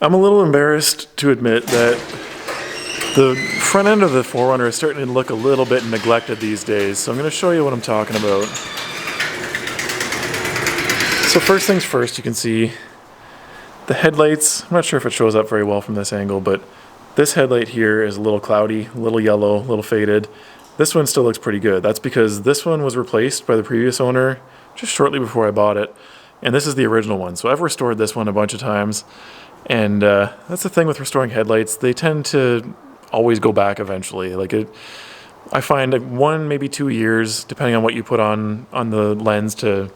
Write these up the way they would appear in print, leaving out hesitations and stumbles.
I'm a little embarrassed to admit that the front end of the 4Runner is starting to look a little bit neglected these days, so I'm going to show you what I'm talking about. So first things first, you can see the headlights. I'm not sure if it shows up very well from this angle, but this headlight here is a little cloudy, a little yellow, a little faded. This one still looks pretty good. That's because this one was replaced by the previous owner just shortly before I bought it, and this is the original one. So I've restored this one a bunch of times, and that's the thing with restoring headlights. They tend to always go back eventually. I find 1, maybe 2 years, depending on what you put on the lens to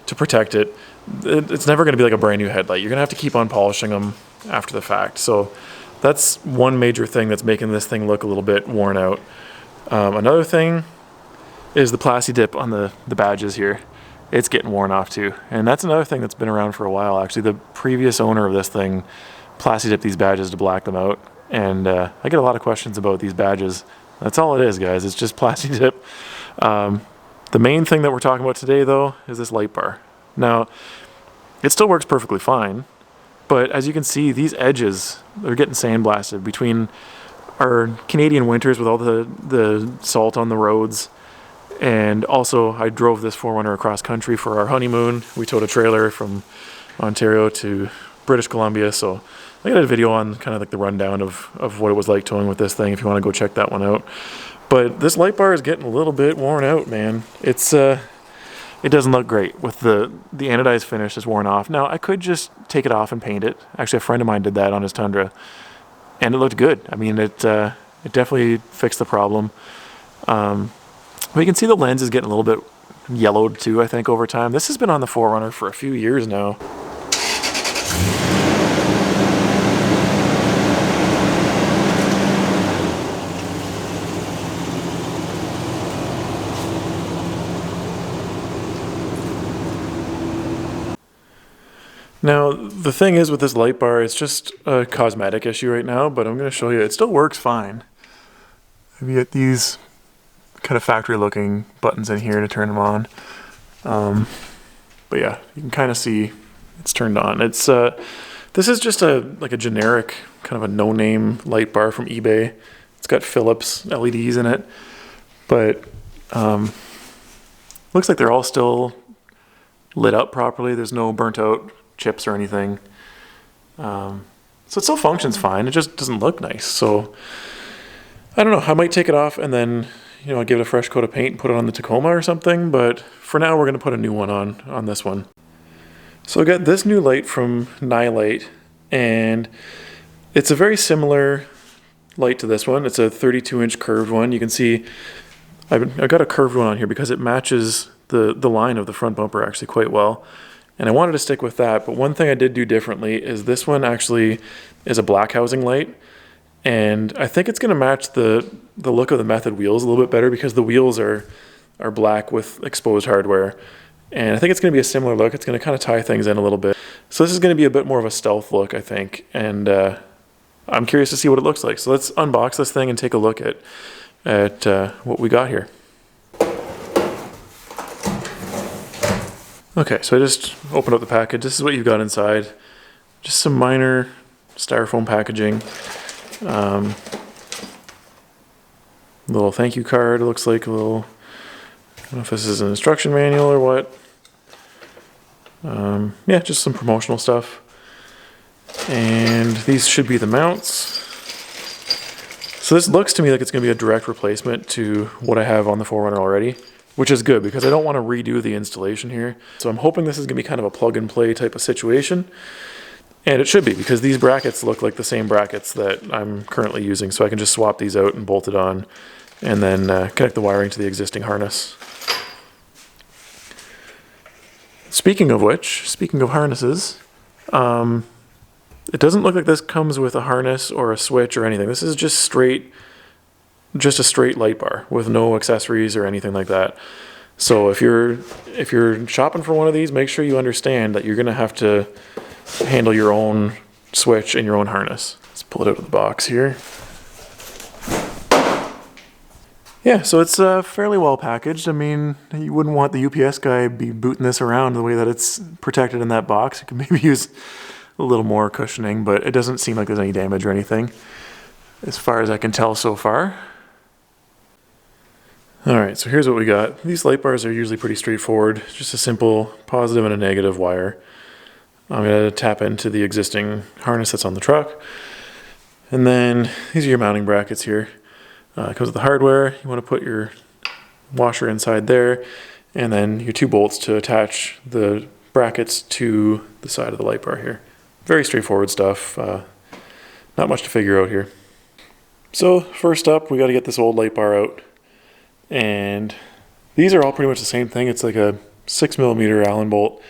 protect it. It's never going to be like a brand new headlight. You're going to have to keep on polishing them after the fact. So that's one major thing that's making this thing look a little bit worn out. Another thing is the plasti dip on the badges here. It's getting worn off too. And that's another thing that's been around for a while actually. The previous owner of this thing plasti dipped these badges to black them out. And I get a lot of questions about these badges. That's all it is, guys. It's just plasti dip. The main thing that we're talking about today though is this light bar. Now, it still works perfectly fine, but as you can see, these edges, they're getting sandblasted between our Canadian winters with all the salt on the roads. And also, I drove this 4Runner across country for our honeymoon. We towed a trailer from Ontario to British Columbia, so I got a video on kind of like the rundown of what it was like towing with this thing if you want to go check that one out. But this light bar is getting a little bit worn out, man. It doesn't look great with the anodized finish is worn off. Now, I could just take it off and paint it. Actually, a friend of mine did that on his Tundra, and it looked good. I mean, it definitely fixed the problem. But you can see the lens is getting a little bit yellowed too, I think, over time. This has been on the 4Runner for a few years now. Now, the thing is with this light bar, it's just a cosmetic issue right now, but I'm going to show you. It still works fine. You get these kind of factory looking buttons in here to turn them on. But yeah, you can kind of see it's turned on. It's this is just like a generic kind of a no-name light bar from eBay. It's got Philips LEDs in it, but looks like they're all still lit up properly. There's no burnt out chips or anything. So it still functions fine. It just doesn't look nice. So I don't know. I might take it off and then give it a fresh coat of paint and put it on the Tacoma or something. But for now, we're going to put a new one on this one. So I got this new light from Nilight, and it's a very similar light to this one. It's a 32-inch curved one. You can see I've got a curved one on here because it matches the line of the front bumper actually quite well. And I wanted to stick with that, but one thing I did do differently is this one actually is a black housing light, and I think it's going to match the look of the Method wheels a little bit better because the wheels are black with exposed hardware, and I think it's going to be a similar look. It's going to kind of tie things in a little bit. So this is going to be a bit more of a stealth look, I think, and I'm curious to see what it looks like. So let's unbox this thing and take a look at what we got here. Okay, so I just opened up the package. This is what you've got inside. Just some minor styrofoam packaging. Little thank you card. It looks like a little, I don't know if this is an instruction manual or what. Yeah, just some promotional stuff. And these should be the mounts. So this looks to me like it's going to be a direct replacement to what I have on the 4Runner already, which is good because I don't want to redo the installation here. So I'm hoping this is going to be kind of a plug and play type of situation. And it should be because these brackets look like the same brackets that I'm currently using. So I can just swap these out and bolt it on and then connect the wiring to the existing harness. Speaking of harnesses, it doesn't look like this comes with a harness or a switch or anything. This is just a straight light bar with no accessories or anything like that. So if you're shopping for one of these, make sure you understand that you're going to have to handle your own switch and your own harness. Let's pull it out of the box here. Yeah, so it's fairly well packaged. I mean, you wouldn't want the UPS guy be booting this around the way that it's protected in that box. You could maybe use a little more cushioning, but it doesn't seem like there's any damage or anything as far as I can tell so far. Alright, so here's what we got. These light bars are usually pretty straightforward, just a simple positive and a negative wire. I'm going to tap into the existing harness that's on the truck. And then these are your mounting brackets here. It comes with the hardware. You want to put your washer inside there, and then your 2 bolts to attach the brackets to the side of the light bar here. Very straightforward stuff. Not much to figure out here. So first up, we got to get this old light bar out. And these are all pretty much the same thing. It's like a 6mm Allen bolt.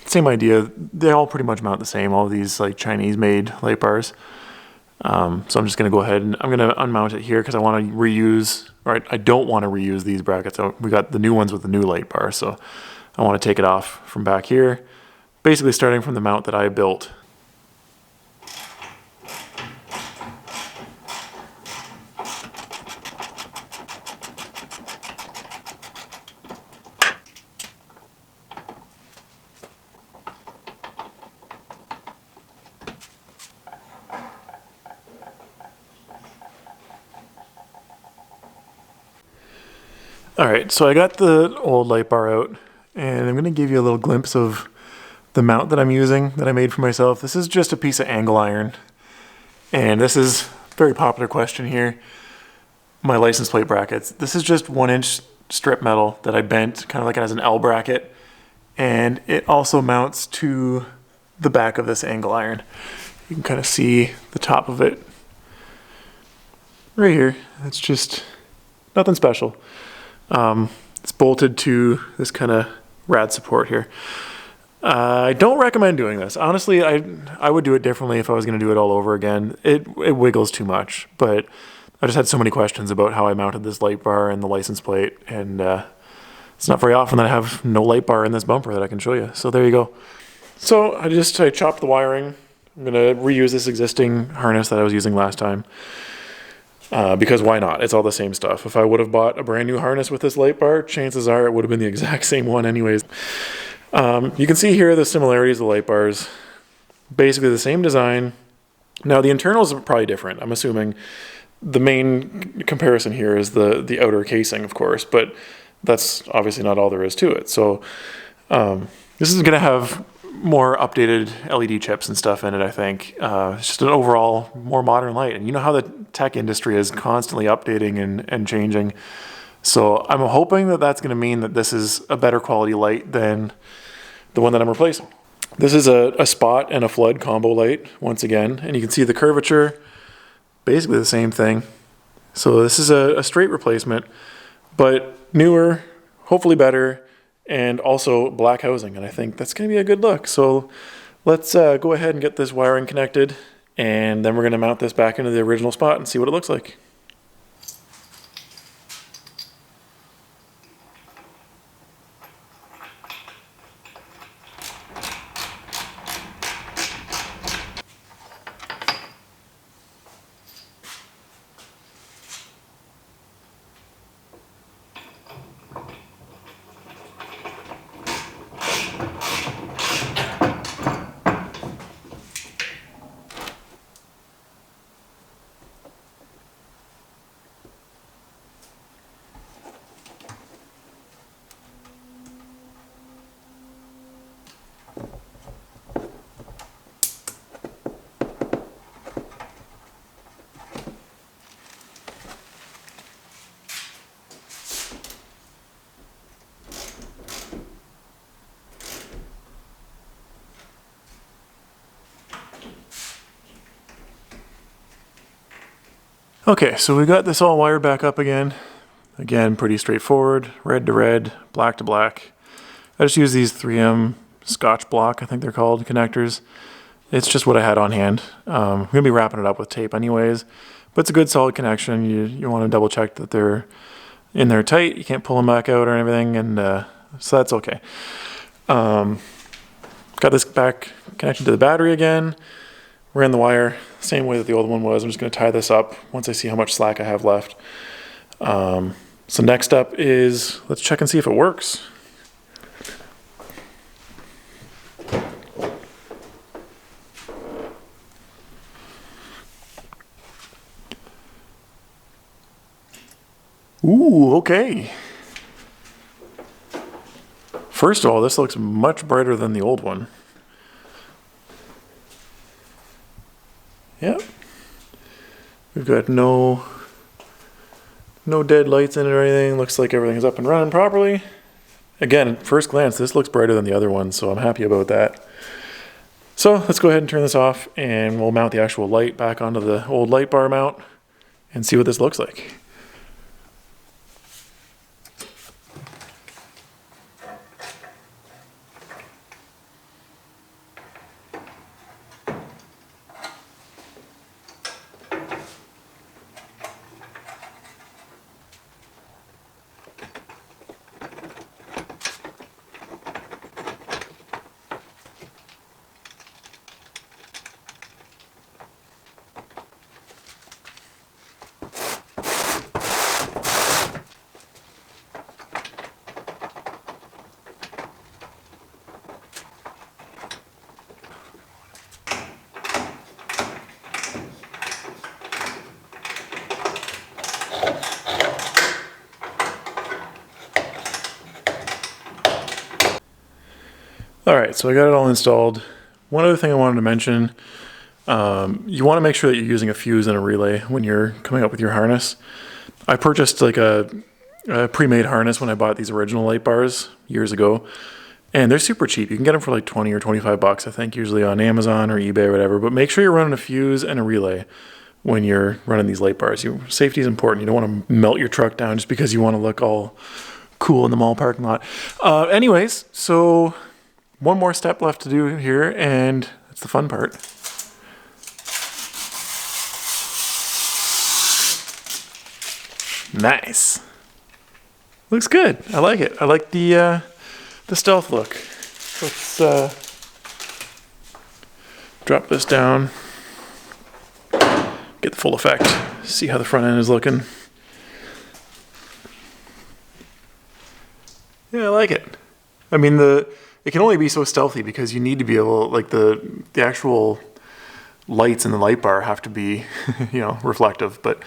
Same idea. They all pretty much mount the same. All of these like Chinese made light bars. So I'm just going to go ahead and I'm going to unmount it here because I want to reuse, or I don't want to reuse these brackets. We got the new ones with the new light bar. So I want to take it off from back here. Basically starting from the mount that I built. Alright, so I got the old light bar out, and I'm going to give you a little glimpse of the mount that I'm using, that I made for myself. This is just a piece of angle iron, and this is a very popular question here, my license plate brackets. This is just 1-inch strip metal that I bent, kind of like as an L bracket, and it also mounts to the back of this angle iron. You can kind of see the top of it right here. It's just nothing special. It's bolted to this kind of rad support here. I don't recommend doing this. Honestly, I would do it differently if I was going to do it all over again. It wiggles too much, but I just had so many questions about how I mounted this light bar and the license plate, and it's not very often that I have no light bar in this bumper that I can show you. So there you go. So I chopped the wiring. I'm going to reuse this existing harness that I was using last time. Because why not? It's all the same stuff. If I would have bought a brand new harness with this light bar, chances are it would have been the exact same one anyways. You can see here the similarities of the light bars. Basically the same design. Now the internals are probably different. I'm assuming the main comparison here is the outer casing, of course, but that's obviously not all there is to it. So this is going to have more updated LED chips and stuff in it, I think. It's just an overall more modern light. And you know how the tech industry is constantly updating and changing. So I'm hoping that that's going to mean that this is a better quality light than the one that I'm replacing. This is a spot and a flood combo light, once again. And you can see the curvature, basically the same thing. So this is a straight replacement, but newer, hopefully better, and also black housing, and I think that's going to be a good look. So let's go ahead and get this wiring connected, and then we're going to mount this back into the original spot and see what it looks like. Okay, so we got this all wired back up again. Again, pretty straightforward, red to red, black to black. I just use these 3M Scotch block, I think they're called, connectors. It's just what I had on hand. I'm going to be wrapping it up with tape anyways, but it's a good solid connection. You want to double check that they're in there tight. You can't pull them back out or anything, and so that's okay. Got this back connected to the battery again. Ran the wire same way that the old one was. I'm just going to tie this up once I see how much slack I have left. So next up is, let's check and see if it works. Ooh, okay. First of all, this looks much brighter than the old one. Yep. We've got no dead lights in it or anything. Looks like everything's up and running properly. Again, at first glance, this looks brighter than the other one, so I'm happy about that. So let's go ahead and turn this off, and we'll mount the actual light back onto the old light bar mount and see what this looks like. Alright, so I got it all installed. One other thing I wanted to mention, you want to make sure that you're using a fuse and a relay when you're coming up with your harness. I purchased like a pre-made harness when I bought these original light bars years ago, and they're super cheap. You can get them for like 20 or 25 bucks, I think, usually on Amazon or eBay or whatever, but make sure you're running a fuse and a relay when you're running these light bars. Safety is important. You don't want to melt your truck down just because you want to look all cool in the mall parking lot. Anyways, so one more step left to do here, and that's the fun part. Nice. Looks good. I like it. I like the stealth look. Let's drop this down. Get the full effect. See how the front end is looking. Yeah, I like it. I mean, it can only be so stealthy because you need to be able, like the actual lights in the light bar have to be, reflective. But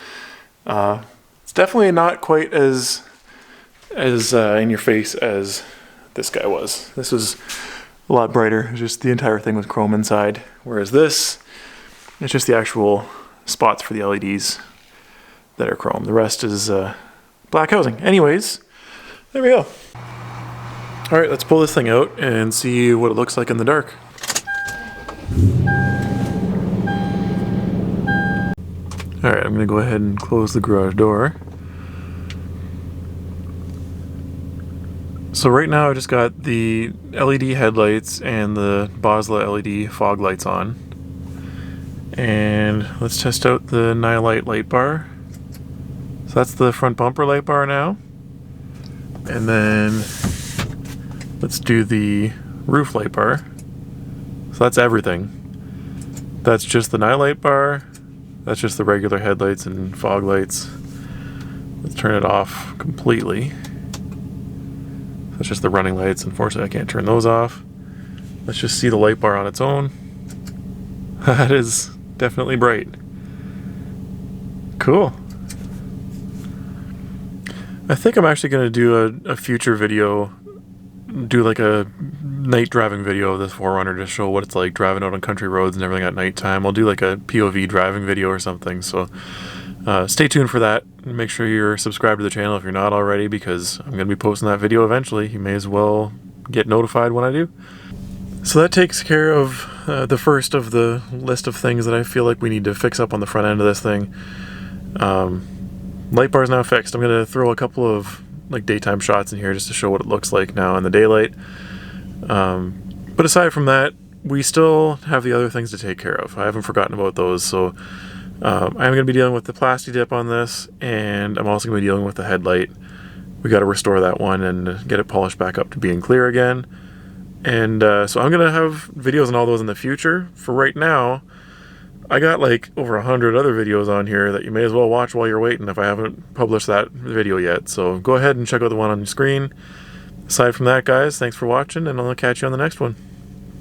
it's definitely not quite as in your face as this guy was. This was a lot brighter. Just the entire thing was chrome inside, whereas this, it's just the actual spots for the LEDs that are chrome. The rest is black housing. Anyways, there we go. All right, let's pull this thing out and see what it looks like in the dark. All right, I'm gonna go ahead and close the garage door. So right now I just got the LED headlights and the Bosla LED fog lights on. And let's test out the Nilight light bar. So that's the front bumper light bar now. And then let's do the roof light bar. So that's everything. That's just the Nilight bar. That's just the regular headlights and fog lights. Let's turn it off completely. That's just the running lights. Unfortunately, I can't turn those off. Let's just see the light bar on its own. That is definitely bright. Cool. I think I'm actually going to do a future video, do like a night driving video of this 4Runner to show what it's like driving out on country roads and everything at nighttime. I'll do like a POV driving video or something, so stay tuned for that. Make sure you're subscribed to the channel if you're not already, because I'm going to be posting that video eventually. You may as well get notified when I do. So that takes care of the first of the list of things that I feel like we need to fix up on the front end of this thing. Light bar is now fixed. I'm going to throw a couple of like daytime shots in here just to show what it looks like now in the daylight. But aside from that, we still have the other things to take care of. I haven't forgotten about those, so I'm going to be dealing with the plasti dip on this, and I'm also going to be dealing with the headlight. We got to restore that one and get it polished back up to being clear again. And so I'm going to have videos on all those in the future. For right now, I got like over 100 other videos on here that you may as well watch while you're waiting if I haven't published that video yet. So go ahead and check out the one on your screen. Aside from that, guys, thanks for watching, and I'll catch you on the next one.